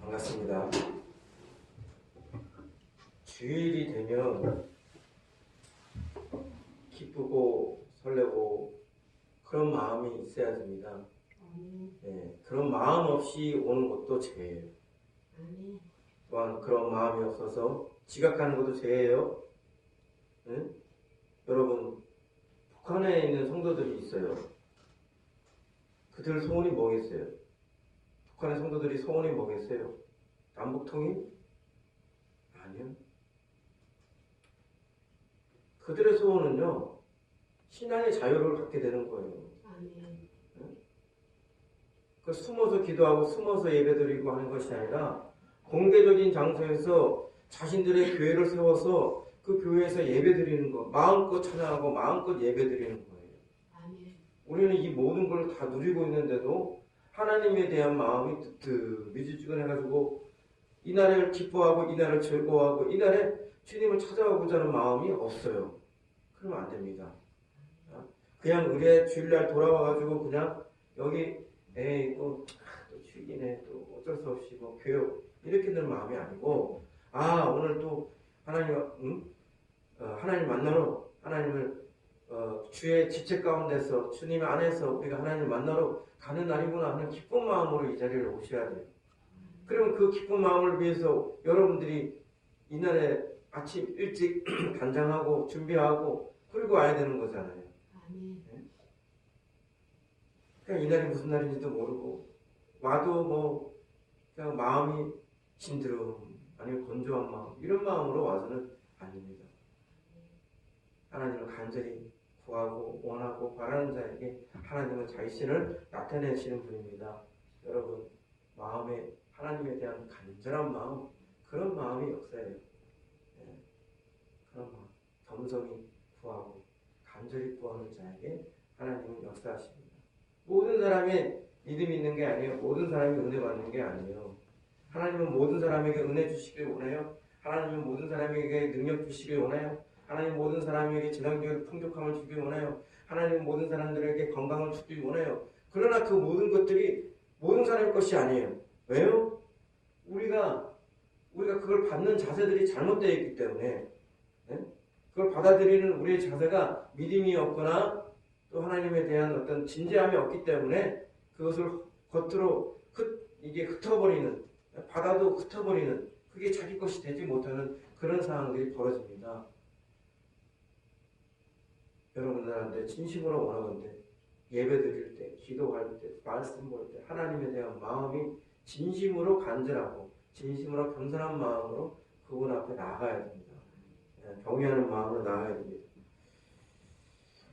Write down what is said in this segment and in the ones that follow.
반갑습니다. 주일이 되면 기쁘고 설레고 그런 마음이 있어야 됩니다. 네, 그런 마음 없이 오는 것도 죄예요. 또한 그런 마음이 없어서 지각하는 것도 죄예요. 네? 여러분, 북한에 있는 성도들이 있어요. 그들 소원이 뭐겠어요? 북한의 성도들이 소원이 뭐겠어요? 남북통일? 아니요. 그들의 소원은요, 신앙의 자유를 갖게 되는 거예요. 네? 그 숨어서 기도하고 숨어서 예배드리고 하는 것이 아니라 공개적인 장소에서 자신들의 교회를 세워서 그 교회에서 예배드리는 것, 마음껏 찬양하고 마음껏 예배드리는 거예요. 우리는 이 모든 걸 다 누리고 있는데도 하나님에 대한 마음이 미지근해가지고 이날을 기뻐하고 이날을 즐거워하고 이날에 주님을 찾아가고자 하는 마음이 없어요. 그러면 안 됩니다. 그냥 의뢰 주일날 돌아와가지고 그냥 여기 에이 또 주일이네 또 어쩔 수 없이 뭐 교육 이렇게 된 마음이 아니고 오늘 또 하나님 만나러 하나님을 주의 지체 가운데서 주님 안에서 우리가 하나님을 만나러 가는 날이구나 하는 기쁜 마음으로 이 자리를 오셔야 돼요. 그러면 그 기쁜 마음을 위해서 여러분들이 이날에 아침 일찍 단장하고 준비하고 그리고 와야 되는 거잖아요. 네? 그냥 이날이 무슨 날인지도 모르고 와도 뭐 그냥 마음이 힘들음 아니면 건조한 마음 이런 마음으로 와서는 안 됩니다. 하나님을 간절히 구하고 원하고 바라는 자에게 하나님은 자신을 나타내시는 분입니다. 여러분 마음에 하나님에 대한 간절한 마음 그런 마음이 역사예요. 네. 그런 마음 겸손히 구하고 간절히 구하는 자에게 하나님은 역사하십니다. 모든 사람이 믿음이 있는 게 아니에요. 모든 사람이 은혜 받는 게 아니에요. 하나님은 모든 사람에게 은혜 주시길 원해요. 하나님은 모든 사람에게 능력 주시길 원해요. 하나님 모든 사람에게 재정적인 풍족함을 주길 원해요. 하나님 모든 사람들에게 건강을 주길 원해요. 그러나 그 모든 것들이 모든 사람의 것이 아니에요. 왜요? 우리가 그걸 받는 자세들이 잘못되어 있기 때문에 네? 그걸 받아들이는 우리의 자세가 믿음이 없거나 또 하나님에 대한 어떤 진지함이 없기 때문에 그것을 겉으로 이게 흩어버리는 받아도 흩어버리는 그게 자기 것이 되지 못하는 그런 상황들이 벌어집니다. 여러분들한테 진심으로 원하건대 예배 드릴 때, 기도할 때, 말씀 볼 때 하나님에 대한 마음이 진심으로 간절하고 진심으로 겸손한 마음으로 그분 앞에 나아가야 됩니다. 경외하는 마음으로 나아가야 됩니다.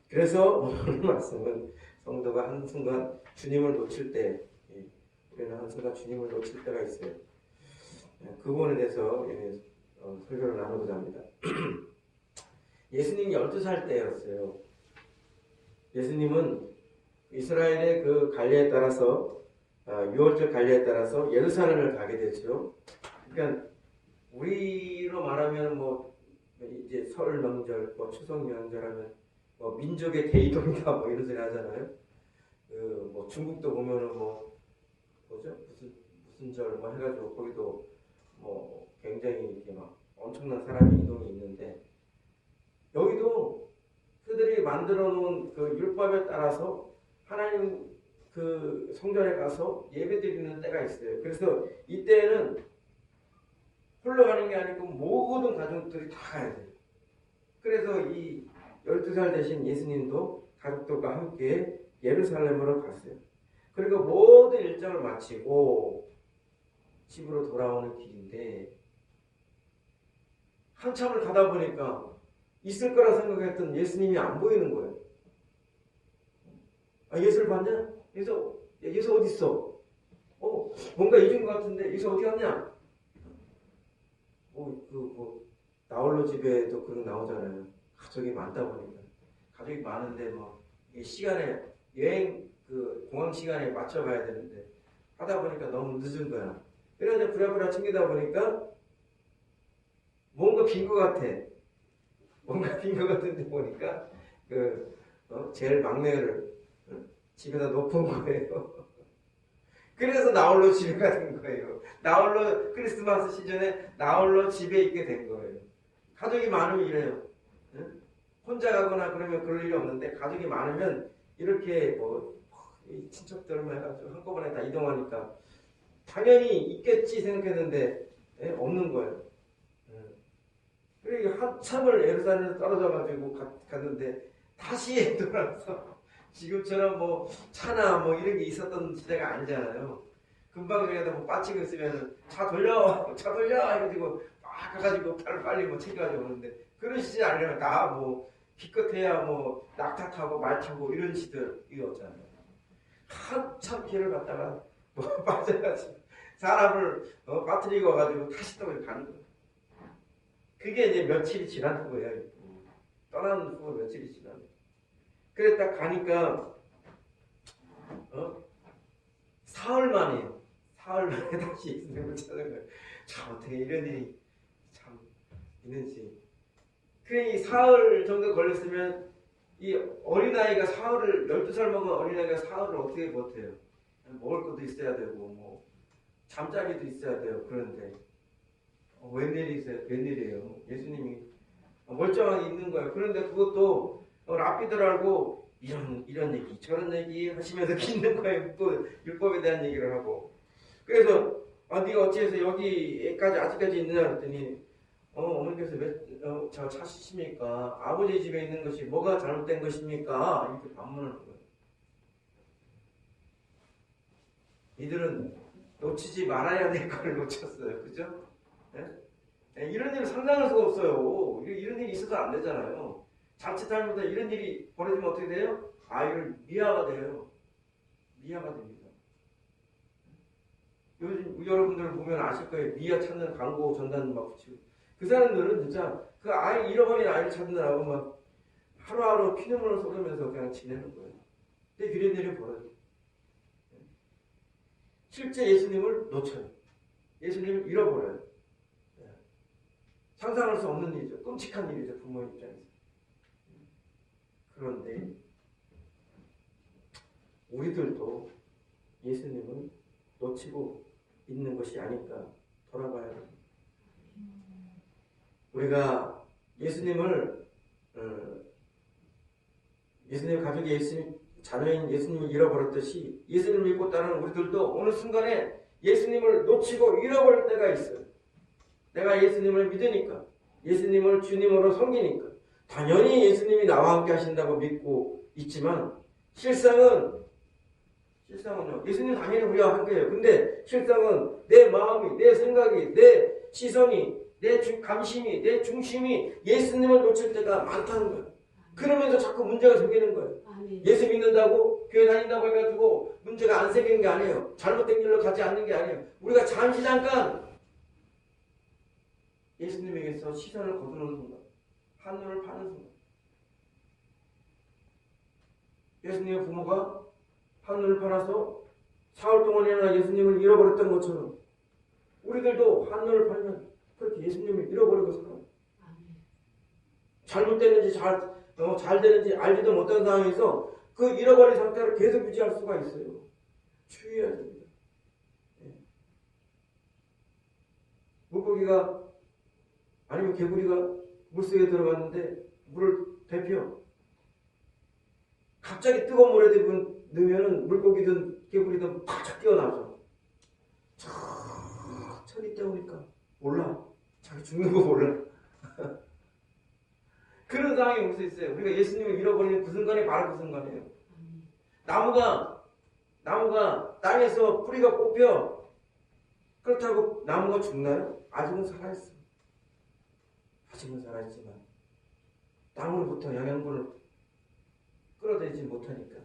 그래서 오늘 말씀은 성도가 한순간 주님을 놓칠 때 우리는 한순간 주님을 놓칠 때가 있어요. 그 부분에 대해서 설교를 나누고자 합니다. 예수님이 12살 때였어요. 예수님은 이스라엘의 그 관례에 따라서 6월절 관례에 따라서 예루살렘을 가게 되죠. 그러니까 우리로 말하면 뭐 이제 설 명절, 뭐 추석 명절하면 뭐 민족의 대이동이다 뭐 이런 소리 하잖아요. 뭐 중국도 보면은 뭐죠 무슨 절 뭐 해가지고 거기도 뭐 굉장히 이렇게 막 엄청난 사람이 이동이 있는데 여기도 그들이 만들어 놓은 그 율법에 따라서 하나님 그 성전에 가서 예배 드리는 때가 있어요. 그래서 이때에는 홀로 가는 게 아니고 모든 가족들이 다 가야 돼요. 그래서 이 12살 되신 예수님도 가족들과 함께 예루살렘으로 갔어요. 그리고 모든 일정을 마치고 집으로 돌아오는 길인데 한참을 가다 보니까 있을 거라 생각했던 예수님이 안 보이는 거예요. 예수를 봤냐? 예수 어디 있어? 뭔가 잊은 것 같은데 예수 어디 갔냐? 나홀로 집에도 그런 나오잖아요. 가족이 많다 보니까 가족이 많은데 시간에 여행 공항 시간에 맞춰 가야 되는데 하다 보니까 너무 늦은 거야. 그래서 부랴부랴 챙기다 보니까 뭔가 빈 것 같아. 뭔가 빈 것 같은데 보니까 제일 막내를 집에다 놓은 거예요. 그래서 나홀로 집에가 된 거예요. 나홀로 크리스마스 시즌에 나홀로 집에 있게 된 거예요. 가족이 많으면 이래요. 응? 혼자 가거나 그러면 그럴 일이 없는데 가족이 많으면 이렇게 뭐 친척들만 해가지고 한꺼번에 다 이동하니까 당연히 있겠지 생각했는데 없는 거예요. 그리고 한참을 예루살렘에서 떨어져가지고 갔는데 다시 돌아와서 지금처럼 뭐 차나 뭐 이런 게 있었던 시대가 아니잖아요. 금방 그래도 뭐 빠치고 있으면 차 돌려 해가지고 막 가가지고 빨리 뭐 챙겨가지고 오는데 그런 시대 아니면 다 뭐 기껏해야 뭐 낙타 타고 말 타고 이런 시대였잖아요. 한참 길을 갔다가 뭐 빠져가지고 사람을 빠뜨리고 와가지고 다시 또 가는 거예요. 그게 이제 며칠이 지난 거예요. 떠나는 후 며칠이 지난. 그래 딱 가니까 사흘 만에요. 사흘 만에 다시 예수님을 찾은 거예요. 참 어떻게 이런 일이 참 있는지. 그래 이 사흘 정도 걸렸으면 이 어린아이가 사흘을 12살 먹은 어린아이가 사흘을 어떻게 버텨요? 먹을 것도 있어야 되고 뭐 잠자리도 있어야 돼요. 그런데 웬일이에요? 예수님이 멀쩡하게 있는 거예요. 그런데 그것도 랍비들하고 이런 얘기 저런 얘기 하시면서 있는 거예요. 또 율법에 대한 얘기를 하고. 그래서 네가 어찌해서 여기까지 아직까지 있느냐 그랬더니 어머니께서 저 찾으십니까? 아버지 집에 있는 것이 뭐가 잘못된 것입니까? 이렇게 반문하는 거예요. 이들은 놓치지 말아야 될 걸 놓쳤어요. 그죠? 네? 이런 일을 상상할 수가 없어요. 이런 일이 있어서 안 되잖아요. 자칫하면 이런 일이 벌어지면 어떻게 돼요? 아이를 미아가 돼요. 미아가 됩니다. 요즘 여러분들 보면 아실 거예요. 미아 찾는 광고 전단 막 붙이고. 그 사람들은 진짜 그 아이 잃어버린 아이를 찾느라고 막 하루하루 피눈물을 쏟으면서 그냥 지내는 거예요. 근데 이런 일이 벌어져요. 실제 예수님을 놓쳐요. 예수님을 잃어버려요. 상상할 수 없는 일이죠. 끔찍한 일이죠. 부모 입장에서. 그런데 우리들도 예수님을 놓치고 있는 것이 아닐까 돌아봐야 합니다. 우리가 예수님을 예수님 가족이 예수님 자녀인 예수님을 잃어버렸듯이 예수님을 믿고 따르는 우리들도 어느 순간에 예수님을 놓치고 잃어버릴 때가 있어요. 내가 예수님을 믿으니까 예수님을 주님으로 섬기니까 당연히 예수님이 나와 함께 하신다고 믿고 있지만 실상은요 예수님 당연히 우리와 함께해요. 근데 실상은 내 마음이 내 생각이 내 시선이 내 감심이 내 중심이 예수님을 놓칠 때가 많다는 거예요. 그러면서 자꾸 문제가 생기는 거예요. 예수 믿는다고 교회 다닌다고 해가지고 문제가 안 생기는 게 아니에요. 잘못된 길로 가지 않는 게 아니에요. 우리가 잠깐 예수님에게서 시선을 거두는 순간 한눈을 파는 순간 예수님의 부모가 한눈을 팔아서 사흘 동안이나 예수님을 잃어버렸던 것처럼 우리들도 한눈을 팔면 그렇게 예수님을 잃어버리고 살아요. 잘못됐는지 잘 되는지 알지도 못한 상황에서 그 잃어버린 상태를 계속 유지할 수가 있어요. 주의해야 됩니다. 물고기가 아니면 개구리가 물속에 들어갔는데 물을 데펴 갑자기 뜨거운 물에 넣으면 물고기든 개구리든 팍 뛰어나죠. 천천히 때우니까 몰라. 자기 죽는 거 몰라. 그런 상황이 올 수 있어요. 우리가 예수님을 잃어버리는 그 순간이 바로 그 순간이에요. 나무가 땅에서 뿌리가 뽑혀 그렇다고 나무가 죽나요? 아직은 살아있어. 아직은 살아있지만 땅으로부터 영양분을 끌어들이지 못하니까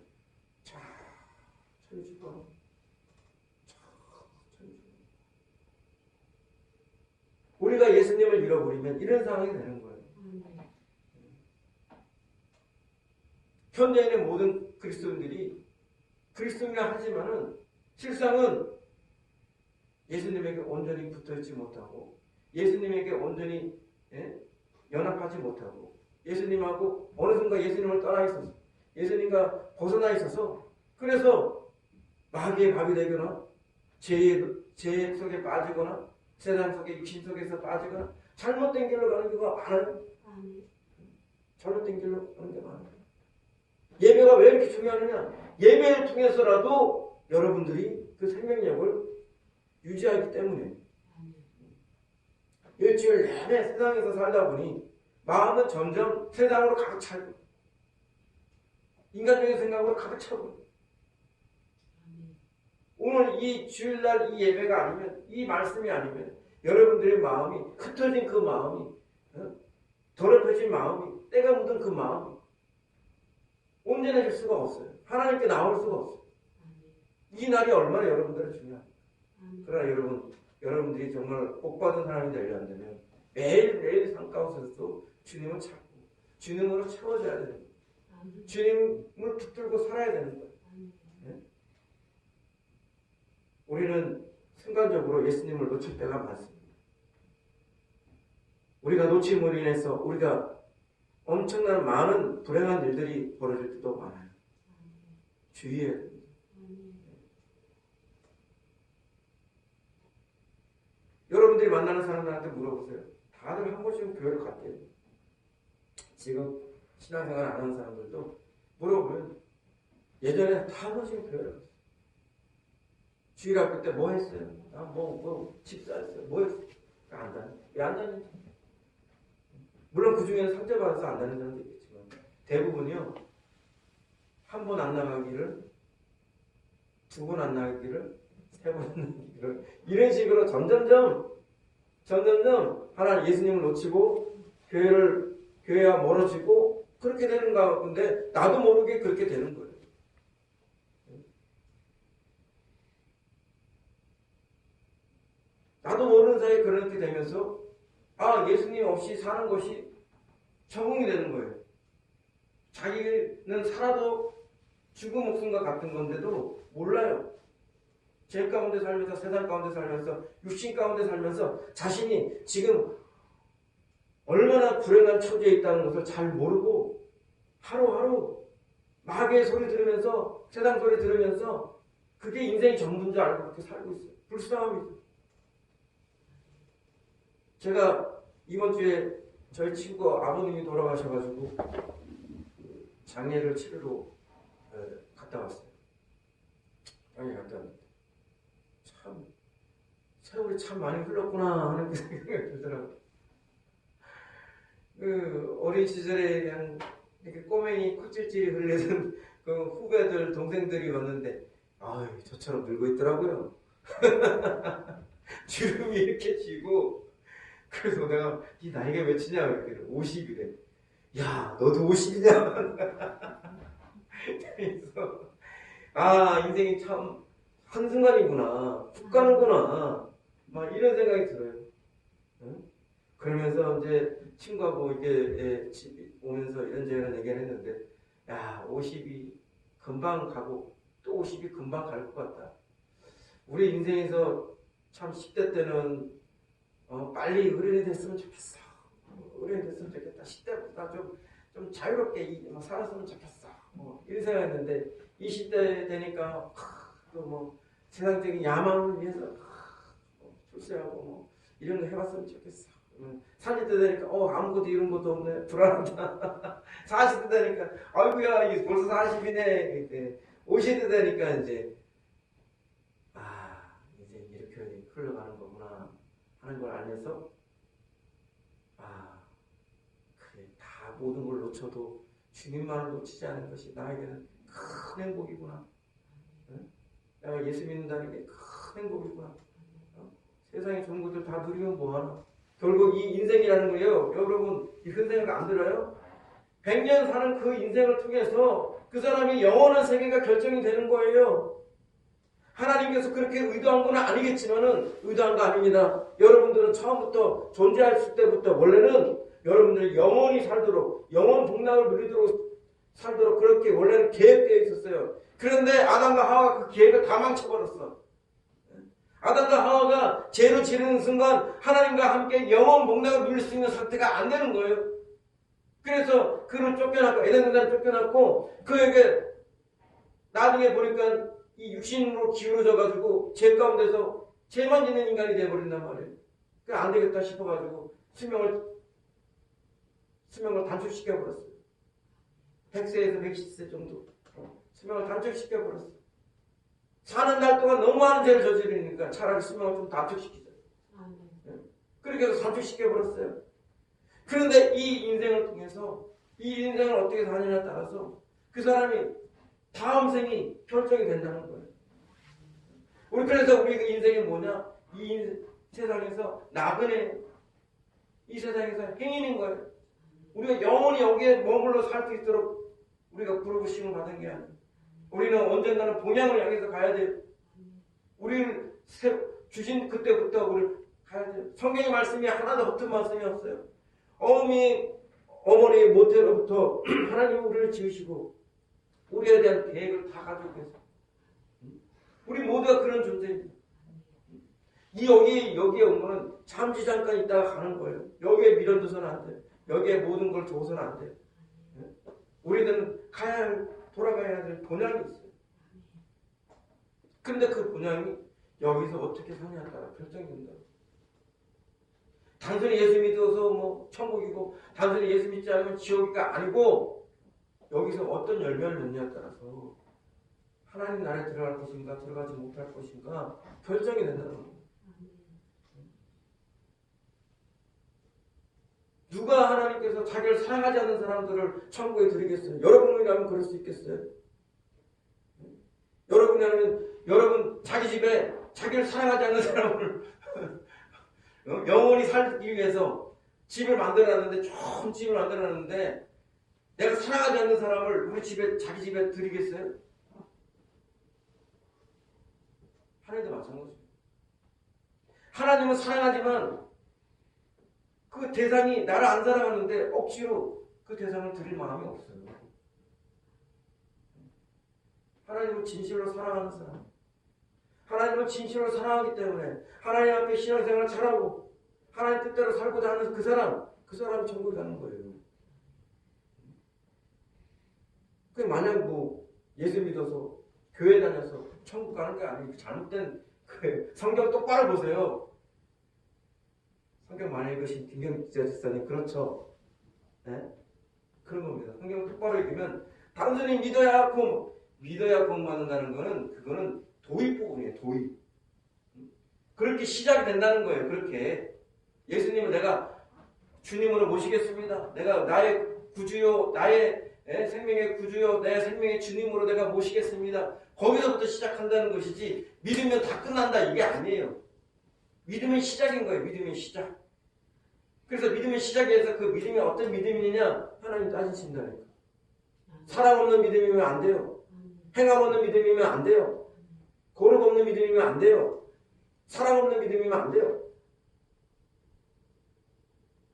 천천히 죽어. 우리가 예수님을 잃어버리면 이런 상황이 되는 거예요. 현대인의 모든 그리스도인들이 그리스도인이라 하지만은 실상은 예수님에게 온전히 붙어있지 못하고 예수님에게 온전히 연합하지 못하고 예수님하고 어느 순간 예수님을 떠나 있어서 예수님과 벗어나 있어서 그래서 마귀의 밥이 되거나 죄 속에 빠지거나 세상 속에 육신 속에서 빠지거나 잘못된 길로 가는 경우가 많아요. 잘못된 길로 가는 게 많아요. 예배가 왜 이렇게 중요하느냐? 예배를 통해서라도 여러분들이 그 생명력을 유지하기 때문에 일주일 내내 세상에서 살다 보니 마음은 점점 세상으로 가득 차고 인간적인 생각으로 가득 차고 오늘 이 주일날 이 예배가 아니면 이 말씀이 아니면 여러분들의 마음이 흩어진 그 마음이 더럽혀진 마음이 때가 묻은 그 마음이 온전해질 수가 없어요. 하나님께 나올 수가 없어요. 이 날이 얼마나 여러분들은 중요합니다. 그러나 여러분들이 정말 복받은 사람이 되려면 매일매일 삶 가운데서도 주님을 찾고 주님으로 채워져야 되는 거예요. 주님을 붙들고 살아야 되는 거예요. 네? 우리는 순간적으로 예수님을 놓칠 때가 많습니다. 우리가 놓침으로 인해서 우리가 엄청난 많은 불행한 일들이 벌어질 때도 많아요. 주의해야 됩니다. 여러분들이 만나는 사람들한테 물어보세요. 다들 한 번씩은 교회를 갔대요. 지금 신앙생활 안 하는 사람들도 물어보면 예전에 다 한 번씩은 교회를 갔어요. 주일 학교 때 뭐 했어요? 집사했어요. 뭐 했어요? 안 다녀. 왜 안 다니지? 물론 그 중에는 상처받아서 안 다니는 사람도 있겠지만 대부분이요. 한 번 안 나가기를, 두 번 안 나가기를, 세 번 안 나가기를 이런 식으로 점점점 하나님 예수님을 놓치고 교회와 멀어지고 그렇게 되는 가운데 나도 모르게 그렇게 되는 거예요. 나도 모르는 사이에 그렇게 되면서 예수님 없이 사는 것이 적응이 되는 거예요. 자기는 살아도 죽은 목숨과 같은 건데도 몰라요. 죄 가운데 살면서 세상 가운데 살면서 육신 가운데 살면서 자신이 지금 얼마나 불행한 처지에 있다는 것을 잘 모르고 하루하루 마귀의 소리 들으면서 세상 소리 들으면서 그게 인생이 전부인 줄 알고 그렇게 살고 있어요. 불쌍합니다. 제가 이번 주에 저희 친구 아버님이 돌아가셔가지고 장례를 치르러 갔다 왔어요. 장례 갔다 왔는데 참 세월이 참 많이 흘렀구나 하는 생각이 들더라고요. 그 어린 시절에 그냥 이렇게 꼬맹이 콧질질이 흘리던 그 후배들 동생들이 왔는데 저처럼 늙어 있더라고요. 주름이 이렇게 지고 그래서 내가 이 나이가 몇이냐 그랬더니 50이래. 야 너도 50이냐? 그래서 인생이 참 한순간이구나 훅 가는구나 막 이런 생각이 들어요. 응? 그러면서 이제 친구하고 이렇게 오면서 이런저런 얘기를 했는데 50이 금방 가고 또 50이 금방 갈 것 같다. 우리 인생에서 참 10대 때는 빨리 어른이 됐으면 좋겠어. 어른이 됐으면 좋겠다. 10대보다 좀 자유롭게 살았으면 좋겠어. 이런 생각했는데 20대 되니까 세상적인 야망을 위해서 출세하고 이런 거 해봤으면 좋겠어. 30대 되니까 아무것도 이런 것도 없네. 불안하다. 40대 되니까 아이고야 이게 벌써 40이네. 50대 되니까 이제 이렇게 흘러가는 거구나 하는 걸 알면서 그래 다 모든 걸 놓쳐도 주님만을 놓치지 않은 것이 나에게는 큰 행복이구나. 내가 예수 믿는다는 게 큰 행복이구나. 세상에 좋은 것들 다 누리면 뭐하나. 결국 이 인생이라는 거예요. 여러분 이런 생각 안 들어요? 100년 사는 그 인생을 통해서 그 사람이 영원한 세계가 결정이 되는 거예요. 하나님께서 그렇게 의도한 건 아니겠지만은 의도한 거 아닙니다. 여러분들은 처음부터 존재할 때부터 원래는 여러분들이 영원히 살도록 영원 복락을 누리도록 살도록 그렇게 원래는 계획되어 있었어요. 그런데 아담과 하와가 그 계획을 다 망쳐버렸어. 아담과 하와가 죄를 지르는 순간 하나님과 함께 영원 복락을 누릴 수 있는 상태가 안 되는 거예요. 그래서 그를 쫓겨났고 에덴 동산을 쫓겨났고 그에게 나중에 보니까 이 육신으로 기울어져 가지고 죄 가운데서 죄만 짓는 인간이 되어버린단 말이에요. 그래서 안 되겠다 싶어가지고 수명을 단축시켜버렸어요. 100세에서 110세 정도 수명을 단축시켜버렸어요. 사는 날 동안 너무 많은 죄를 저지르니까 차라리 수명을 좀 단축시키자. 그렇게 해서 단축시켜버렸어요. 그런데 이 인생을 통해서 이 인생을 어떻게 사느냐에 따라서 그 사람이 다음 생이 결정이 된다는 거예요. 그래서 우리 그 인생이 뭐냐? 세상에서 나그네, 이 세상에서 행인인 거예요. 우리가 영원히 여기에 머물러 살 수 있도록 우리가 부르심을 받은 게 아니에요. 우리는 언젠가는 본향을 향해서 가야 돼요. 우리를 주신 그때부터 우리를 가야 돼요. 성경의 말씀이 하나도 허튼 말씀이 없어요. 어머니 모태로부터 하나님이 우리를 지으시고 우리에 대한 계획을 다 가지고 계세요. 우리 모두가 그런 존재입니다. 여기에 온 거는 잠시 잠깐 있다가 가는 거예요. 여기에 밀어두서는 안 돼요. 여기에 모든 걸 두어서는 안 돼요. 우리들은 돌아가야 될 본향이 있어요. 그런데 그 본향이 여기서 어떻게 사냐에 따라 결정된다. 단순히 예수 믿어서 천국이고 단순히 예수 믿지 않으면 지옥이가 아니고 여기서 어떤 열매를 맺냐에 따라서 하나님 나라에 들어갈 것인가 들어가지 못할 것인가 결정이 된다는 겁니다. 누가 하나님께서 자기를 사랑하지 않는 사람들을 천국에 들이겠어요? 여러분이라면 그럴 수 있겠어요? 여러분 자기 집에 자기를 사랑하지 않는 사람을 영원히 살기 위해서 집을 만들어놨는데 좋은 집을 만들어놨는데 내가 사랑하지 않는 사람을 우리 집에 자기 집에 들이겠어요? 하나님도 마찬가지예요. 하나님은 사랑하지만 그 대상이 나를 안 사랑하는데 억지로 그 대상을 드릴 마음이 없어요. 하나님은 진실로 사랑하는 사람. 하나님은 진실로 사랑하기 때문에 하나님 앞에 신앙생활을 잘하고 하나님 뜻대로 살고자 하는 그 사람이 천국에 가는 거예요. 그 만약 예수 믿어서 교회 다녀서 천국 가는 게 아니고 잘못된 성경 똑바로 보세요. 성경 많이 읽으신 김경 지사님 그렇죠? 네? 그런 겁니다. 성경 똑바로 읽으면 단순히 믿어야 구원받는다는 거는 그거는 도입 부분이에요. 도입. 그렇게 시작이 된다는 거예요. 그렇게 예수님을 내가 주님으로 모시겠습니다. 내가 나의 구주요 나의 생명의 구주요 내 생명의 주님으로 내가 모시겠습니다. 거기서부터 시작한다는 것이지 믿으면 다 끝난다 이게 아니에요. 믿음의 시작인 거예요. 믿음의 시작. 그래서 믿음의 시작에서 그 믿음이 어떤 믿음이냐 하나님 따지신다니까. 사랑 없는 믿음이면 안 돼요. 행함 없는 믿음이면 안 돼요. 고력 없는 믿음이면 안 돼요. 사랑 없는 믿음이면 안 돼요.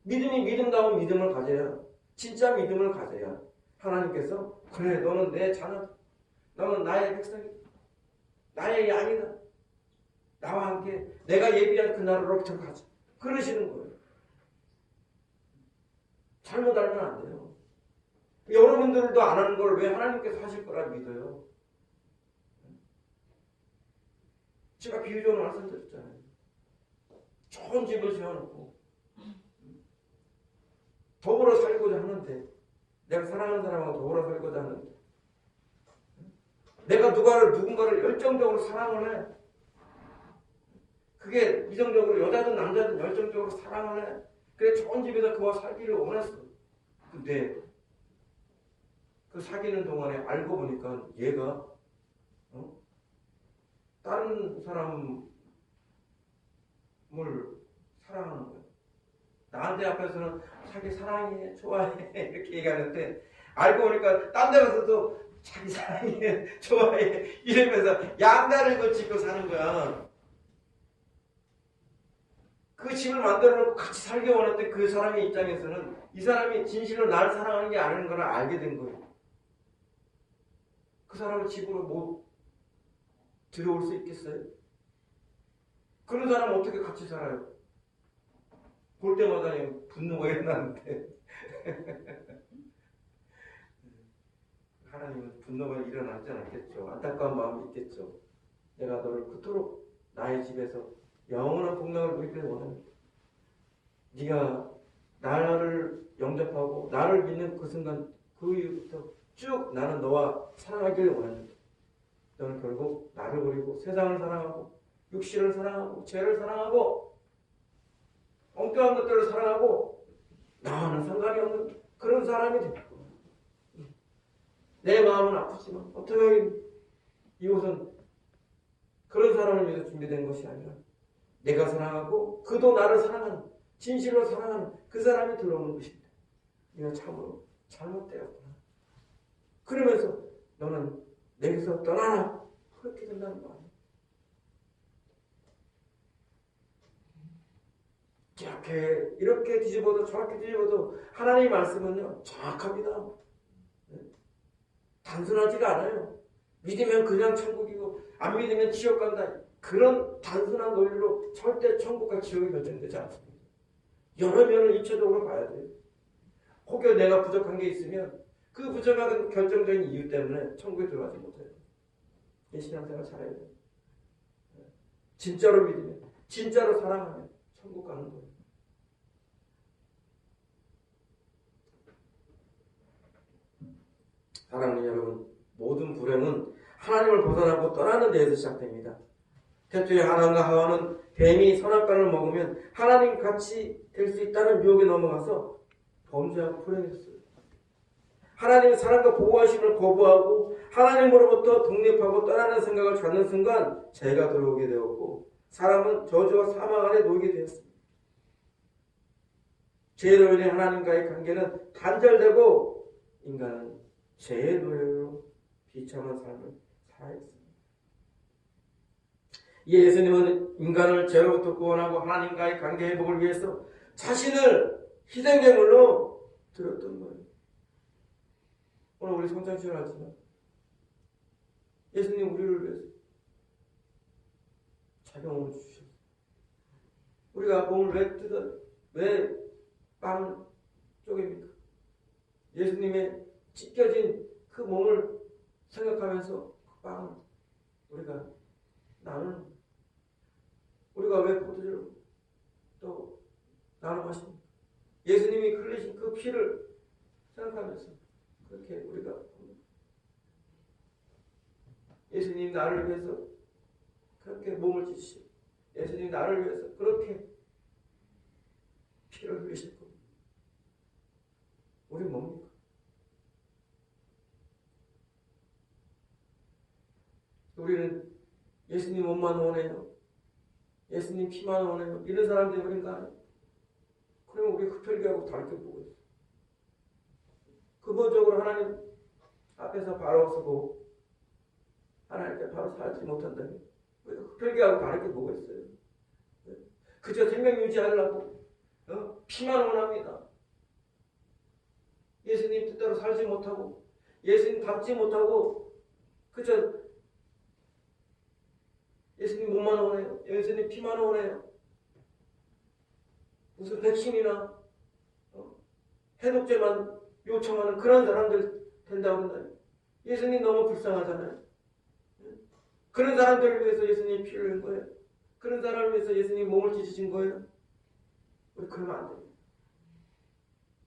믿음이 믿음다운 믿음을 가져야 진짜 믿음을 가져야 하나님께서 그래 너는 내 자녀다. 너는 나의 백성이다. 나의 양이다. 나와 함께 내가 예비한 그 나라로 들어가자. 그러시는 거예요. 잘못 알면 안 돼요. 여러분들도 안 하는 걸 왜 하나님께서 하실 거라 믿어요. 제가 비유적으로 말씀드렸잖아요. 좋은 집을 지어놓고 더불어 살고자 하는데 내가 사랑하는 사람하고 더불어 살고자 하는데 내가 누군가를 열정적으로 사랑을 해. 그게 이성적으로 여자든 남자든 열정적으로 사랑을 해. 그래 좋은 집에서 그와 살기를 원했어. 근데 그 사귀는 동안에 알고 보니까 얘가 다른 사람을 사랑하는 거야. 나한테 앞에서는 자기 사랑해, 좋아해 이렇게 얘기하는데 알고 보니까 딴 데 가서도 자기 사랑해, 좋아해 이러면서 양다를 거치고 사는 거야. 그 집을 만들어 놓고 같이 살기 원했던 그 사람의 입장에서는 이 사람이 진실로 나를 사랑하는 게 아닌 걸 알게 된 거예요. 그 사람을 집으로 못 들어올 수 있겠어요? 그런 사람은 어떻게 같이 살아요? 볼 때마다 분노가 일어나는데 하나님은 분노가 일어나지 않겠죠. 안타까운 마음이 있겠죠. 내가 너를 그토록 나의 집에서 영원한 복락을 누리길 원합니다. 네가 나를 영접하고 나를 믿는 그 순간 그 이후부터 쭉 나는 너와 사랑하길 원합니다. 너는 결국 나를 버리고 세상을 사랑하고 육신을 사랑하고 죄를 사랑하고 엉뚱한 것들을 사랑하고 나와는 상관이 없는 그런 사람이 될 거예요. 내 마음은 아프지만 어떻게 이곳은 그런 사람을 위해서 준비된 것이 아니라 내가 사랑하고 그도 나를 사랑하는 진실로 사랑하는 그 사람이 들어오는 것입니다. 네가 참으로 잘못되었구나. 그러면서 너는 내게서 떠나라. 그렇게 된다는 거 아니에요. 이렇게 뒤집어도 저렇게 뒤집어도 하나님의 말씀은요 정확합니다. 단순하지가 않아요. 믿으면 그냥 천국이고 안 믿으면 지옥 간다. 그런 단순한 논리로 절대 천국과 지옥이 결정되지 않습니다. 여러 면을 입체적으로 봐야 돼요. 혹여 내가 부족한 게 있으면 그 부족한 결정적인 이유 때문에 천국에 들어가지 못해요. 이 신앙생활 잘해야 돼요. 진짜로 믿으면 진짜로 사랑하면 천국 가는 거예요. 사랑하는 여러분, 모든 불행은 하나님을 벗어나고 떠나는 데에서 시작됩니다. 태초에 아담과 하와는 뱀이 선악과를 먹으면 하나님 같이 될 수 있다는 유혹에 넘어가서 범죄하고 불행했어요. 하나님의 사랑과 보호하심을 거부하고 하나님으로부터 독립하고 떠나는 생각을 갖는 순간 죄가 들어오게 되었고 사람은 저주와 사망 아래 놓이게 되었습니다. 죄로 인해 하나님과의 관계는 단절되고 인간은 죄의 노예로 비참한 삶을 살아있습니다. 예수님은 인간을 죄로부터 구원하고 하나님과의 관계 회복을 위해서 자신을 희생제물로 드렸던 거예요. 오늘 우리 성찬식을 하지만 예수님 우리를 위해서 자기 몸을 주셨어요. 우리가 몸을 왜 빵을 쪼갭니까? 예수님의 찢겨진 그 몸을 생각하면서 그 빵을 우리가 나누는, 우리가 왜 포도주를 또 나눠 마십니까? 예수님이 흘리신 그 피를 생각하면서 그렇게 우리가 예수님 나를 위해서 그렇게 몸을 찢으시고 예수님 나를 위해서 그렇게 피를 흘리실 겁니다. 우리 뭡니까? 우리는 예수님 몸만 원해요. 예수님 피만 원해요. 이런 사람들이 우린가? 그러면 우리 흡혈귀하고 다르게 보고 있어요. 근본적으로 하나님 앞에서 바로 서고 하나님께 바로 살지 못한다면 우리가 흡혈귀하고 다르게 보고 있어요. 그저 생명 유지하려고 피만 원합니다. 예수님 뜻대로 살지 못하고 예수님 닮지 못하고 그저 예수님 몸만 원해요. 예수님 피만 원해요. 무슨 백신이나 해독제만 요청하는 그런 사람들 된다고 한다면 예수님 너무 불쌍하잖아요. 그런 사람들을 위해서 예수님 피를 흘린 거예요. 그런 사람을 위해서 예수님 몸을 찢으신 거예요. 우리 그러면 안 됩니다.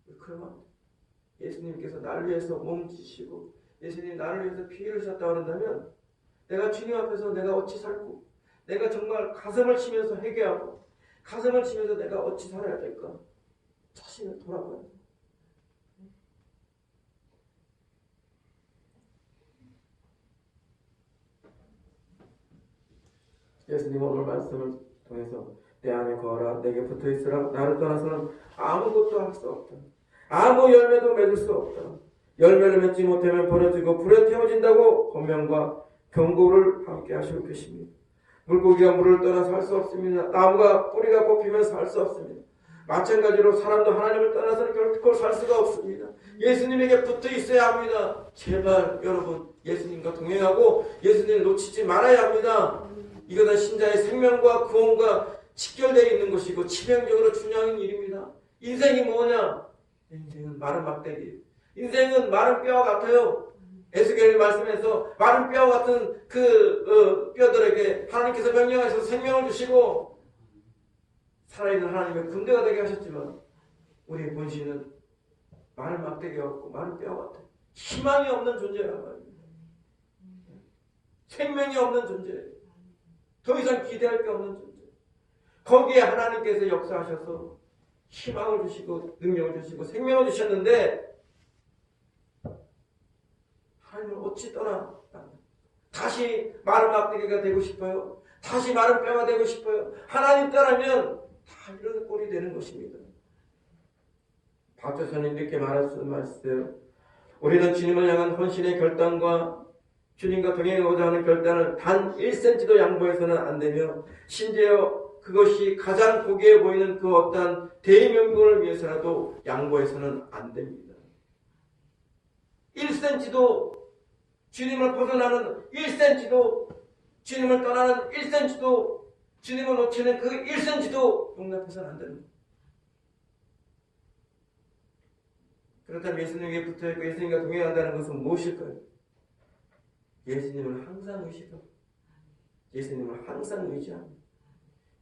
우리 그러면 안 돼요. 예수님께서 나를 위해서 몸 찢으시고 예수님 나를 위해서 피를 흘리셨다고 한다면 내가 주님 앞에서 내가 어찌 살고 내가 정말 가슴을 치면서 회개하고 가슴을 치면서 내가 어찌 살아야 될까? 자신을 돌아봐야 돼. 예수님 오늘 말씀을 통해서 내 안에 거하라 내게 붙어있으라 나를 떠나서는 아무것도 할 수 없다. 아무 열매도 맺을 수 없다. 열매를 맺지 못하면 버려지고 불에 태워진다고 권면과 경고를 함께 하시고 계십니다. 물고기가 물을 떠나 살 수 없습니다. 나무가 뿌리가 뽑히면 살 수 없습니다. 마찬가지로 사람도 하나님을 떠나서는 결코 살 수가 없습니다. 예수님에게 붙어 있어야 합니다. 제발 여러분 예수님과 동행하고 예수님을 놓치지 말아야 합니다. 이것은 신자의 생명과 구원과 직결되어 있는 것이고 치명적으로 중요한 일입니다. 인생이 뭐냐? 인생은 마른 막대기. 인생은 마른 뼈와 같아요. 에스겔 말씀에서 마른 뼈 같은 그 뼈들에게 하나님께서 명령하셔서 생명을 주시고 살아있는 하나님의 군대가 되게 하셨지만 우리의 본신은 마른 막대기였고 마른 뼈 같아. 희망이 없는 존재란 말입니다. 생명이 없는 존재. 더 이상 기대할 게 없는 존재. 거기에 하나님께서 역사하셔서 희망을 주시고 능력을 주시고 생명을 주셨는데 하나님을 어찌 떠나 다시 마른 막대기가 되고 싶어요? 다시 마른 뼈가 되고 싶어요? 하나님 떠나면 다 이런 꼴이 되는 것입니다. 박조선님 이렇게 말했어요. 우리는 주님을 향한 헌신의 결단과 주님과 동행하고자 하는 결단을 단 1cm도 양보해서는 안 되며 심지어 그것이 가장 고귀해 보이는 그 어떠한 대명분을 위해서라도 양보해서는 안 됩니다. 1cm도 주님을 벗어나는 1cm도 주님을 떠나는 1cm도 주님을 놓치는 그 1cm도 용납해서는 안 됩니다. 그렇다면 예수님에게 붙어있고 예수님과 동행한다는 것은 무엇일까요? 예수님을 항상 의식하고 예수님을 항상 의지합니다.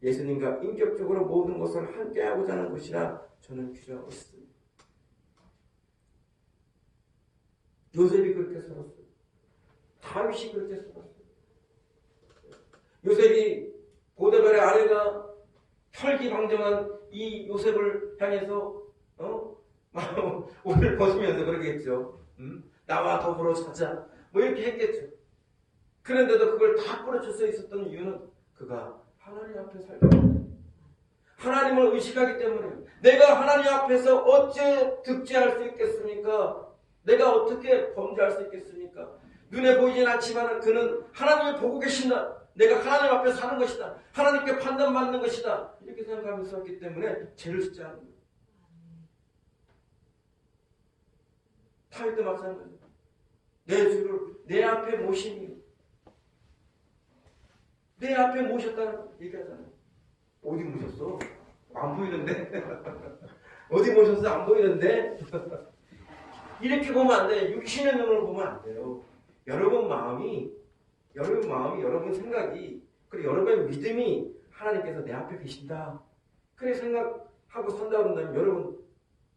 예수님과 인격적으로 모든 것을 함께하고자 하는 것이라 저는 규정하고 있습니다. 요셉이 그렇게 살았어요. 다윗이 그렇게 살았어요. 요셉이 보디발의 아내가 혈기방정한 이 요셉을 향해서 옷을 벗으면서 그러겠죠. 나와 더불어 자자. 뭐 이렇게 했겠죠. 그런데도 그걸 다 뿌려칠 수 있었던 이유는 그가 하나님 앞에 살기 때문에 하나님을 의식하기 때문에 내가 하나님 앞에서 어째 득죄할 수 있겠습니까? 내가 어떻게 범죄할 수 있겠습니까? 눈에 보이진 않지만 그는 하나님을 보고 계신다. 내가 하나님 앞에 사는 것이다. 하나님께 판단받는 것이다. 이렇게 생각하면서 했기 때문에 죄를 짓지 않는 거예요. 다윗도 마찬가지입니다. 내 주를 내 앞에 모시니 내 앞에 모셨다는 얘기하잖아요. 어디 모셨어? 안 보이는데? 어디 모셨어? 안 보이는데? 이렇게 보면 안 돼요. 육신의 눈으로 보면 안 돼요. 여러분 마음이, 여러분 생각이, 그리고 여러분의 믿음이 하나님께서 내 앞에 계신다. 그래 생각하고 산다 그런다면 여러분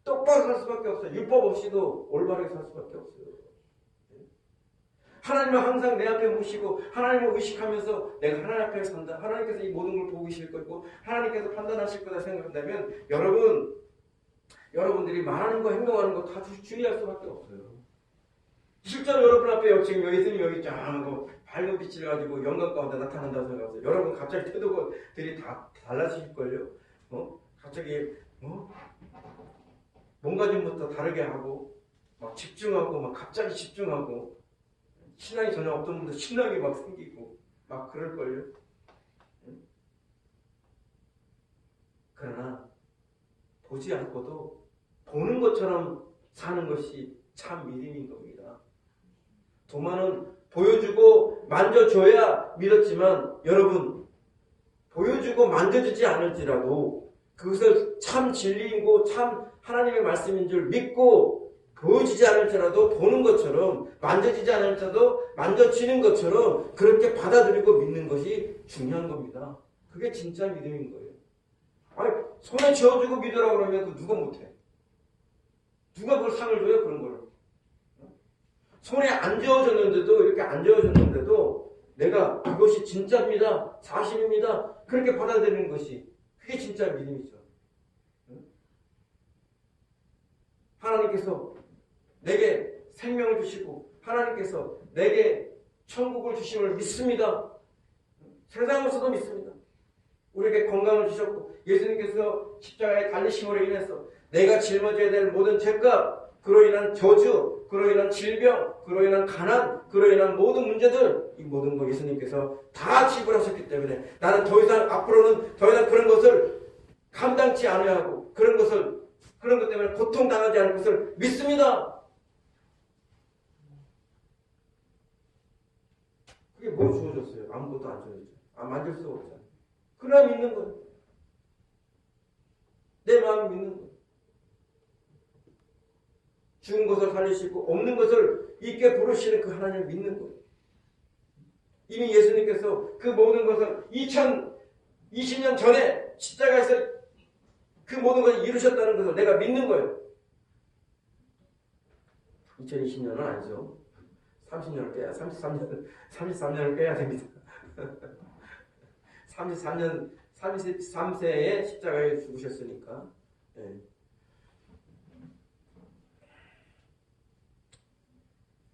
똑바로 살 수밖에 없어요. 율법 없이도 올바르게 살 수밖에 없어요. 하나님을 항상 내 앞에 모시고 하나님을 의식하면서 내가 하나님 앞에 산다. 하나님께서 이 모든 걸 보고 계실 거고 하나님께서 판단하실 거다 생각한다면 여러분들이 말하는 거 행동하는 거 다 주의할 수밖에 없어요. 실제로 여러분 앞에 지금 예수님 여기 쫙 밝은 빛을 가지고 영광 가운데 나타난다고 생각하세요. 여러분 갑자기 태도들이 다 달라지실걸요. 갑자기 몸가짐부터 다르게 하고 막 집중하고 막 갑자기 집중하고 신앙이 전혀 없던 분도 신앙이 막 생기고 막 그럴걸요. 그러나 보지 않고도 보는 것처럼 사는 것이 참 믿음인 겁니다. 도마는 보여주고 만져줘야 믿었지만 여러분 보여주고 만져주지 않을지라도 그것을 참 진리이고 참 하나님의 말씀인 줄 믿고 보여지지 않을지라도 보는 것처럼 만져지지 않을지라도 만져지는 것처럼 그렇게 받아들이고 믿는 것이 중요한 겁니다. 그게 진짜 믿음인 거예요. 아니 손에 쥐어주고 믿으라고 그러면 그 누가 못해? 누가 그걸 상을 줘요? 그런 거를. 손에 안 쥐어졌는데도 이렇게 안 쥐어졌는데도 내가 그것이 진짜입니다. 사실입니다. 그렇게 받아들이는 것이 그게 진짜 믿음이죠. 하나님께서 내게 생명을 주시고 하나님께서 내게 천국을 주심을 믿습니다. 세상에서도 믿습니다. 우리에게 건강을 주셨고 예수님께서 십자가에 달리심으로 인해서 내가 짊어져야 될 모든 죄값, 그로 인한 저주, 그로 인한 질병, 그로 인한 가난, 그로 인한 모든 문제들 이 모든 거 예수님께서 다 지불하셨기 때문에 나는 앞으로는 더 이상 그런 것을 감당치 않아야 하고 그런 것 때문에 고통당하지 않을 것을 믿습니다. 그게 뭐 주어졌어요? 아무것도 안 주어졌죠. 만질 수가 없잖아요. 그래야 믿는 거예요. 내 마음이 믿는 거예요. 죽은 것을 살리시고 없는 것을 있게 부르시는 그 하나님을 믿는 거예요. 이미 예수님께서 그 모든 것을 2020년 전에 십자가에서 그 모든 것을 이루셨다는 것을 내가 믿는 거예요. 2020년은 아니죠. 30년을 깨야, 33년을 깨야 됩니다. 33세에 십자가에 죽으셨으니까. 네.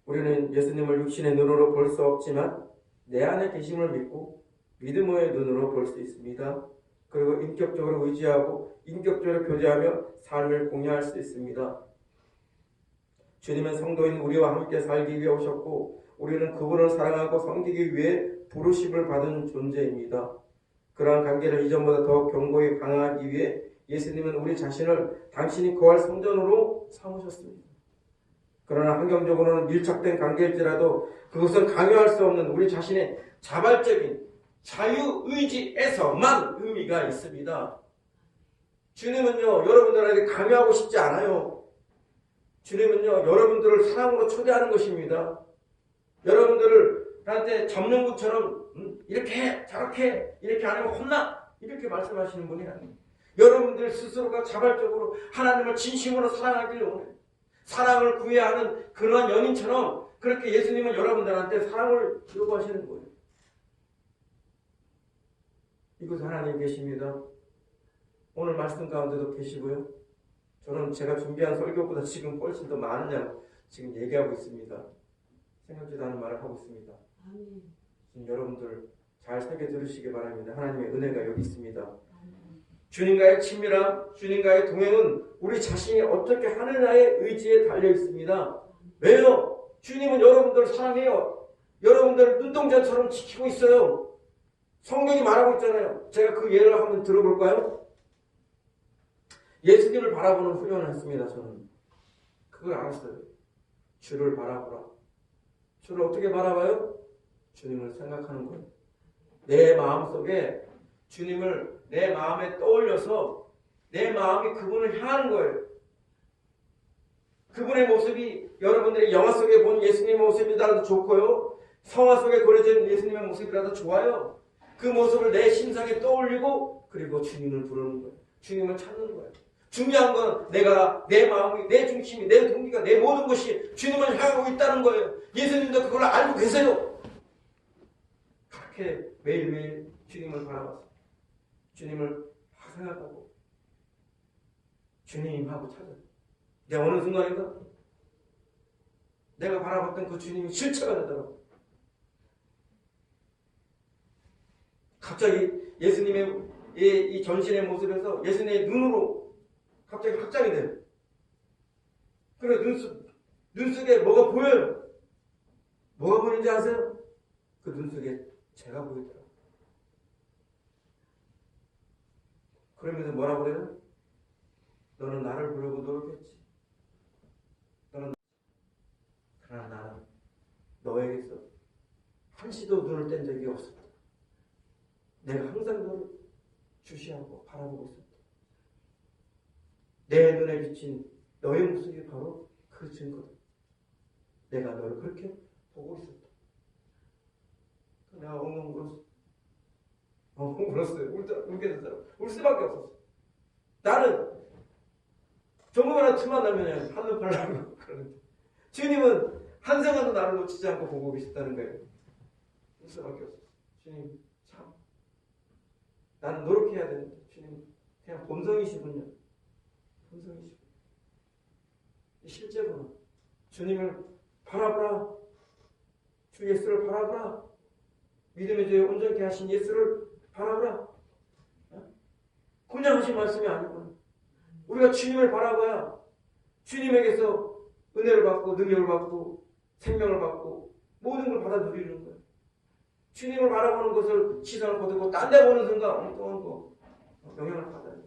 우리는 예수님을 육신의 눈으로 볼 수 없지만 내 안에 계심을 믿고 믿음의 눈으로 볼 수 있습니다. 그리고 인격적으로 의지하고 인격적으로 교제하며 삶을 공유할 수 있습니다. 주님은 성도인 우리와 함께 살기 위해 오셨고 우리는 그분을 사랑하고 섬기기 위해 부르심을 받은 존재입니다. 그러한 관계를 이전보다 더 견고히 강화하기 위해 예수님은 우리 자신을 당신이 거할 성전으로 삼으셨습니다. 그러나 환경적으로는 밀착된 관계일지라도 그것은 강요할 수 없는 우리 자신의 자발적인 자유의지에서만 의미가 있습니다. 주님은요, 여러분들에게 강요하고 싶지 않아요. 주님은요, 여러분들을 사랑으로 초대하는 것입니다. 여러분들을 나한테 점령구처럼 이렇게 저렇게 이렇게 안 하면 혼나 이렇게 말씀하시는 분이 아니에요. 여러분들 스스로가 자발적으로 하나님을 진심으로 사랑하기를 원해요. 사랑을 구해야 하는 그런 연인처럼 그렇게 예수님은 여러분들한테 사랑을 요구하시는 거예요. 이곳에 하나님 계십니다. 오늘 말씀 가운데도 계시고요. 저는 제가 준비한 설교보다 지금 훨씬 더 많은 양 지금 얘기하고 있습니다. 생각지도 않은 말을 하고 있습니다. 지금 여러분들 잘 새겨 들으시기 바랍니다. 하나님의 은혜가 여기 있습니다. 주님과의 친밀함, 주님과의 동행은 우리 자신이 어떻게 하느냐의 의지에 달려 있습니다. 왜요? 주님은 여러분들을 사랑해요. 여러분들을 눈동자처럼 지키고 있어요. 성경이 말하고 있잖아요. 제가 그 예를 한번 들어볼까요? 예수님을 바라보는 훈련을 했습니다. 저는 그걸 알았어요. 주를 바라보라. 주를 어떻게 바라봐요? 주님을 생각하는 거예요. 내 마음속에 주님을 내 마음에 떠올려서 내 마음이 그분을 향하는 거예요. 그분의 모습이 여러분들이 영화 속에 본 예수님의 모습이라도 좋고요. 성화 속에 그려진 예수님의 모습이라도 좋아요. 그 모습을 내 심상에 떠올리고 그리고 주님을 부르는 거예요. 주님을 찾는 거예요. 중요한 건 내가 내 마음이 내 중심이 내 동기가 내 모든 것이 주님을 향하고 있다는 거예요. 예수님도 그걸 알고 계세요. 그렇게 매일매일 주님을 바라봤어요. 주님을 생각하고 주님하고 찾아요. 내가 어느 순간인가 내가 바라봤던 그 주님이 실체가 되더라고요. 갑자기 예수님의 이 전신의 모습에서 예수님의 눈으로 갑자기 확장이 돼요. 그래 눈 속에 뭐가 보여요. 뭐가 보이는지 아세요? 그 눈 속에 제가 보이더라고요. 그러면서 뭐라고 그래요? 너는 나를 부르고 노력했지. 그러나 나는 너에게서 한시도 눈을 뗀 적이 없었다. 내가 항상 너를 주시하고 바라보고 있었다. 내 눈에 비친 너의 모습이 바로 그 증거다. 내가 너를 그렇게 보고 있었다. 내가 엉엉 울었어. 엉엉 울었어요. 울게 되더라고. 울 수밖에 없었어. 나는 조금이라도 틈만 나면 한눈 팔라고 그러는데 주님은 한 생각도 나를 놓치지 않고 보고 계셨다는 거예요. 울 수밖에 없었어. 주님 참 나는 노력해야 되는데 주님 그냥 본성이시군요. 본성이시군요. 실제로는 주님을 바라보라. 주 예수를 바라보라. 믿음의 죄에 온전케 하신 예수를 바라보라. 그냥 하신 말씀이 아니구나. 우리가 주님을 바라봐야 주님에게서 은혜를 받고 능력을 받고 생명을 받고 모든 걸 받아 누리는 거예요. 주님을 바라보는 것을 시선을 거두고 딴 데 보는 순간 엉뚱한 거 영향을 받아요.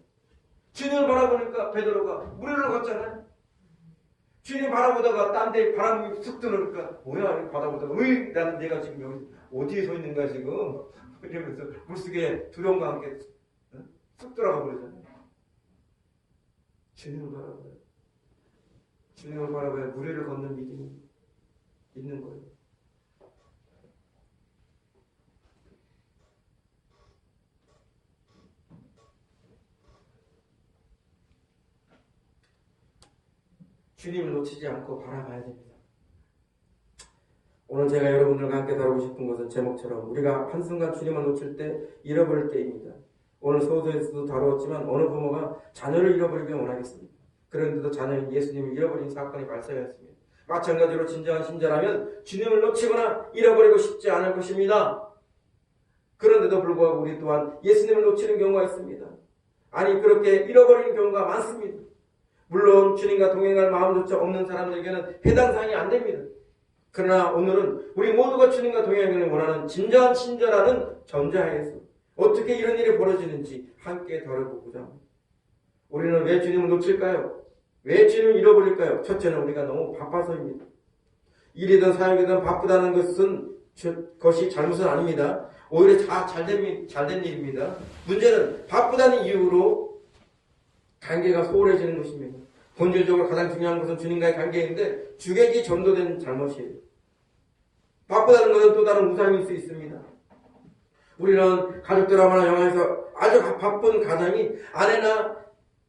주님을 바라보니까 베드로가 물을 걷잖아요. 주님 바라보다가 딴 데 바람이 쑥 드니까 뭐야 바라보다가 왜 나는 내가 지금 여기 어디에 서 있는가 지금 이러면서 물속에 두려움과 함께 쑥 들어가 버리잖아요. 주님을 바라봐요. 주님을 바라봐야 무리를 걷는 믿음이 있는 거예요. 주님을 놓치지 않고 바라봐야 됩니다. 오늘 제가 여러분들과 함께 다루고 싶은 것은 제목처럼 우리가 한순간 주님을 놓칠 때 잃어버릴 때입니다. 오늘 소서에서도 다루었지만 어느 부모가 자녀를 잃어버리길 원하겠습니다. 그런데도 자녀인 예수님을 잃어버린 사건이 발생했습니다. 마찬가지로 진정한 신자라면 주님을 놓치거나 잃어버리고 싶지 않을 것입니다. 그런데도 불구하고 우리 또한 예수님을 놓치는 경우가 있습니다. 아니 그렇게 잃어버리는 경우가 많습니다. 물론 주님과 동행할 마음조차 없는 사람들에게는 해당 사항이 안 됩니다. 그러나 오늘은 우리 모두가 주님과 동행하기를 원하는 진정한 신자라는 전제하에서 어떻게 이런 일이 벌어지는지 함께 다뤄보고자 합니다. 우리는 왜 주님을 놓칠까요? 왜 주님을 잃어버릴까요? 첫째는 우리가 너무 바빠서입니다. 일이든 사역이든 바쁘다는 것이 잘못은 아닙니다. 오히려 잘된 일입니다. 문제는 바쁘다는 이유로 관계가 소홀해지는 것입니다. 본질적으로 가장 중요한 것은 주님과의 관계인데 주객이 전도된 잘못이에요. 바쁘다는 것은 또 다른 우상일 수 있습니다. 우리는 가족 드라마나 영화에서 아주 바쁜 가장이 아내나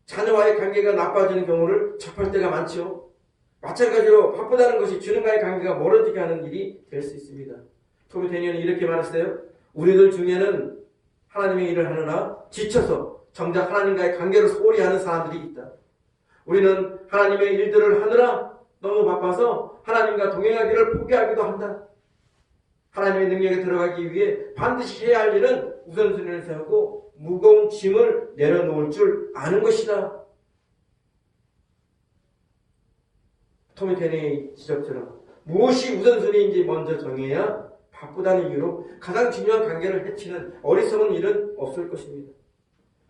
자녀와의 관계가 나빠지는 경우를 접할 때가 많죠. 마찬가지로 바쁘다는 것이 주님과의 관계가 멀어지게 하는 일이 될 수 있습니다. 토미 데니언이 이렇게 말했어요. 우리들 중에는 하나님의 일을 하느라 지쳐서 정작 하나님과의 관계를 소홀히 하는 사람들이 있다. 우리는 하나님의 일들을 하느라 너무 바빠서 하나님과 동행하기를 포기하기도 한다. 하나님의 능력에 들어가기 위해 반드시 해야 할 일은 우선순위를 세우고 무거운 짐을 내려놓을 줄 아는 것이다. 토미 테니의 지적처럼 무엇이 우선순위인지 먼저 정해야 바쁘다는 이유로 가장 중요한 관계를 해치는 어리석은 일은 없을 것입니다.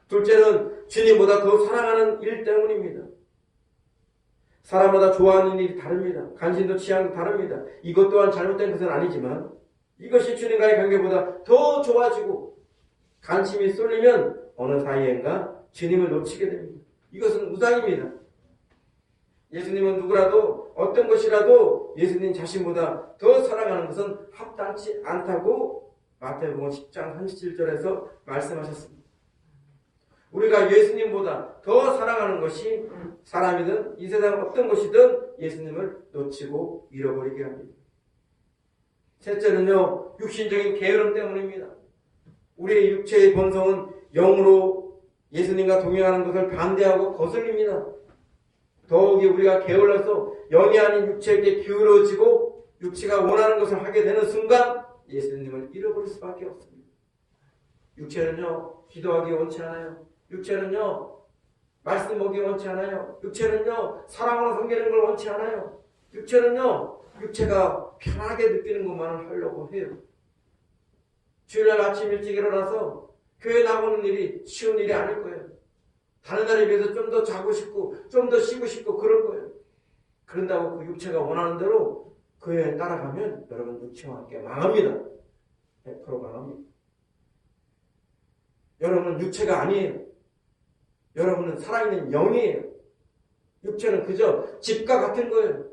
둘째는 주님보다 더 사랑하는 일 때문입니다. 사람마다 좋아하는 일이 다릅니다. 관심도 취향도 다릅니다. 이것 또한 잘못된 것은 아니지만 이것이 주님과의 관계보다 더 좋아지고 관심이 쏠리면 어느 사이엔가 주님을 놓치게 됩니다. 이것은 우상입니다. 예수님은 누구라도 어떤 것이라도 예수님 자신보다 더 사랑하는 것은 합당치 않다고 마태복음 10장 37절에서 말씀하셨습니다. 우리가 예수님보다 더 사랑하는 것이 사람이든 이 세상 어떤 것이든 예수님을 놓치고 잃어버리게 합니다. 셋째는요, 육신적인 게으름 때문입니다. 우리의 육체의 본성은 영으로 예수님과 동행하는 것을 반대하고 거슬립니다. 더욱이 우리가 게을러서 영이 아닌 육체에게 기울어지고 육체가 원하는 것을 하게 되는 순간 예수님을 잃어버릴 수밖에 없습니다. 육체는요, 기도하기 원치 않아요. 육체는요, 말씀 보기 원치 않아요. 육체는요, 사랑으로 섬기는 걸 원치 않아요. 육체는요, 육체가 편하게 느끼는 것만을 하려고 해요. 주일날 아침 일찍 일어나서 교회 나오는 일이 쉬운 일이 아닐 거예요. 다른 날에 비해서 좀 더 자고 싶고 좀 더 쉬고 싶고 그럴 거예요. 그런다고 그 육체가 원하는 대로 교회에 따라가면 여러분 육체와 함께 망합니다. 100% 망합니다. 여러분은 육체가 아니에요. 여러분은 살아있는 영이에요. 육체는 그저 집과 같은 거예요.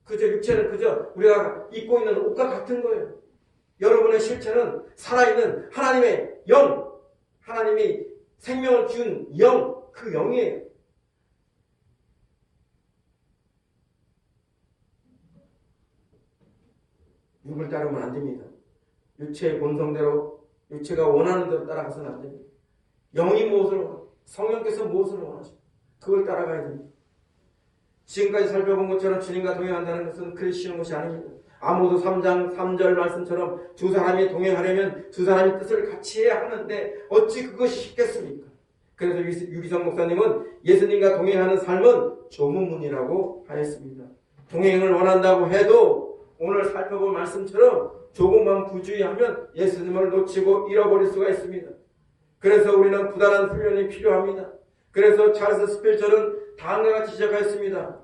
그저 육체는 그저 우리가 입고 있는 옷과 같은 거예요. 여러분의 실체는 살아있는 하나님의 영, 하나님이 생명을 준 영, 그 영이에요. 육을 따르면 안 됩니다. 육체의 본성대로, 육체가 원하는 대로 따라가서는 안 됩니다. 영이 무엇을 원하고 성령께서 무엇을 원하시고 그걸 따라가야 됩니다. 지금까지 살펴본 것처럼 주님과 동행한다는 것은 그리 쉬운 것이 아닙니다. 아모스 3장 3절 말씀처럼 두 사람이 동행하려면 두 사람의 뜻을 같이 해야 하는데 어찌 그것이 쉽겠습니까? 그래서 유기성 목사님은 예수님과 동행하는 삶은 조문문이라고 하였습니다. 동행을 원한다고 해도 오늘 살펴본 말씀처럼 조금만 부주의하면 예수님을 놓치고 잃어버릴 수가 있습니다. 그래서 우리는 부단한 훈련이 필요합니다. 그래서 찰스 스필처는 다음과 같이 지적하였습니다.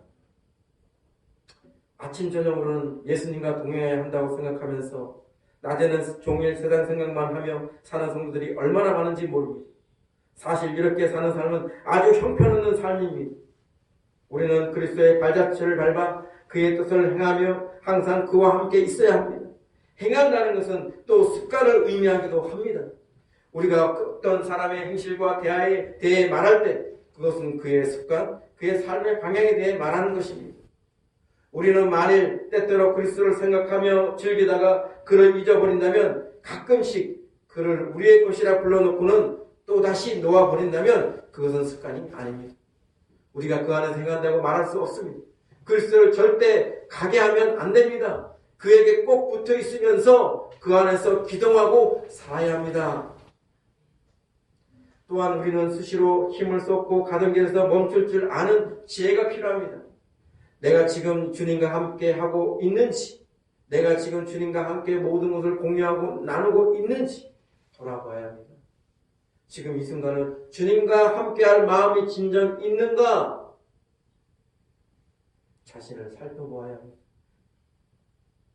아침 저녁으로는 예수님과 동행해야 한다고 생각하면서 낮에는 종일 세상 생각만 하며 사는 성도들이 얼마나 많은지 모릅니다. 사실 이렇게 사는 삶은 아주 형편없는 삶입니다. 우리는 그리스도의 발자취를 밟아 그의 뜻을 행하며 항상 그와 함께 있어야 합니다. 행한다는 것은 또 습관을 의미하기도 합니다. 우리가 어떤 사람의 행실과 대화에 대해 말할 때 그것은 그의 습관, 그의 삶의 방향에 대해 말하는 것입니다. 우리는 만일 때때로 그리스도를 생각하며 즐기다가 그를 잊어버린다면, 가끔씩 그를 우리의 것이라 불러놓고는 또다시 놓아버린다면 그것은 습관이 아닙니다. 우리가 그 안에서 행한다고 말할 수 없습니다. 그리스도를 절대 가게 하면 안 됩니다. 그에게 꼭 붙어 있으면서 그 안에서 기동하고 살아야 합니다. 또한 우리는 수시로 힘을 쏟고 가던 길에서 멈출 줄 아는 지혜가 필요합니다. 내가 지금 주님과 함께 하고 있는지, 내가 지금 주님과 함께 모든 것을 공유하고 나누고 있는지 돌아봐야 합니다. 지금 이 순간은 주님과 함께할 마음이 진정 있는가 자신을 살펴보아야 합니다.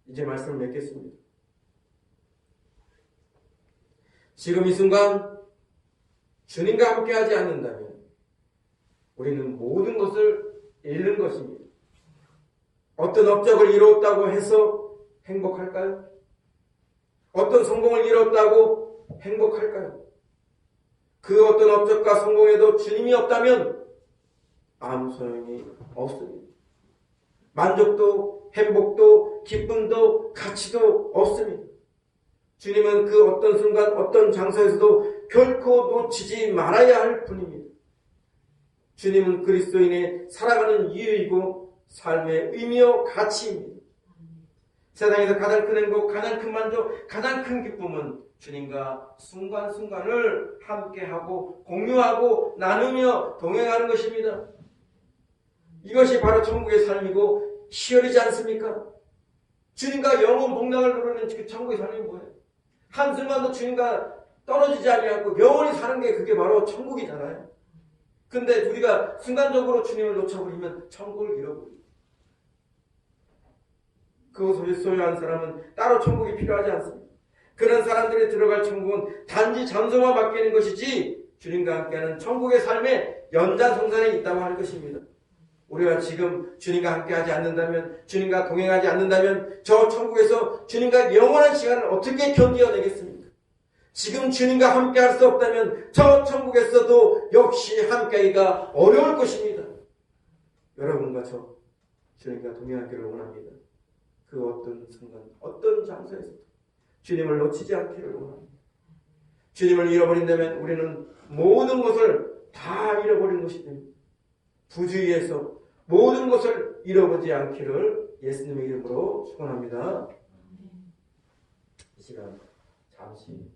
이제 말씀을 맺겠습니다. 지금 이 순간 주님과 함께하지 않는다면 우리는 모든 것을 잃는 것입니다. 어떤 업적을 이루었다고 해서 행복할까요? 어떤 성공을 이뤘다고 행복할까요? 그 어떤 업적과 성공에도 주님이 없다면 아무 소용이 없습니다. 만족도, 행복도, 기쁨도, 가치도 없습니다. 주님은 그 어떤 순간, 어떤 장소에서도 결코 놓치지 말아야 할 분입니다. 주님은 그리스도인의 살아가는 이유이고 삶의 의미요 가치입니다. 세상에서 가장 큰 행복, 가장 큰 만족, 가장 큰 기쁨은 주님과 순간순간을 함께하고 공유하고 나누며 동행하는 것입니다. 이것이 바로 천국의 삶이고 희열이지 않습니까? 주님과 영원 복락을 누리는 그 천국의 삶이 뭐예요? 한순간도 주님과 떨어지지 않고 영원히 사는 게 그게 바로 천국이잖아요. 근데 우리가 순간적으로 주님을 놓쳐버리면 천국을 잃어버립니다. 그것을 소유한 사람은 따로 천국이 필요하지 않습니다. 그런 사람들이 들어갈 천국은 단지 장소만 바뀌는 것이지 주님과 함께하는 천국의 삶의 연장선상에 있다고 할 것입니다. 우리가 지금 주님과 함께하지 않는다면, 주님과 동행하지 않는다면 저 천국에서 주님과 영원한 시간을 어떻게 견뎌내겠습니까? 지금 주님과 함께할 수 없다면 저 천국에서도 역시 함께하기가 어려울 것입니다. 여러분과 저 주님과 동행하기를 원합니다. 그 어떤 순간, 어떤 장소에서도 주님을 놓치지 않기를 원합니다. 주님을 잃어버린다면 우리는 모든 것을 다 잃어버린 것이 됩니다. 부주의에서 모든 것을 잃어버리지 않기를 예수님의 이름으로 축원합니다. 이 시간 잠시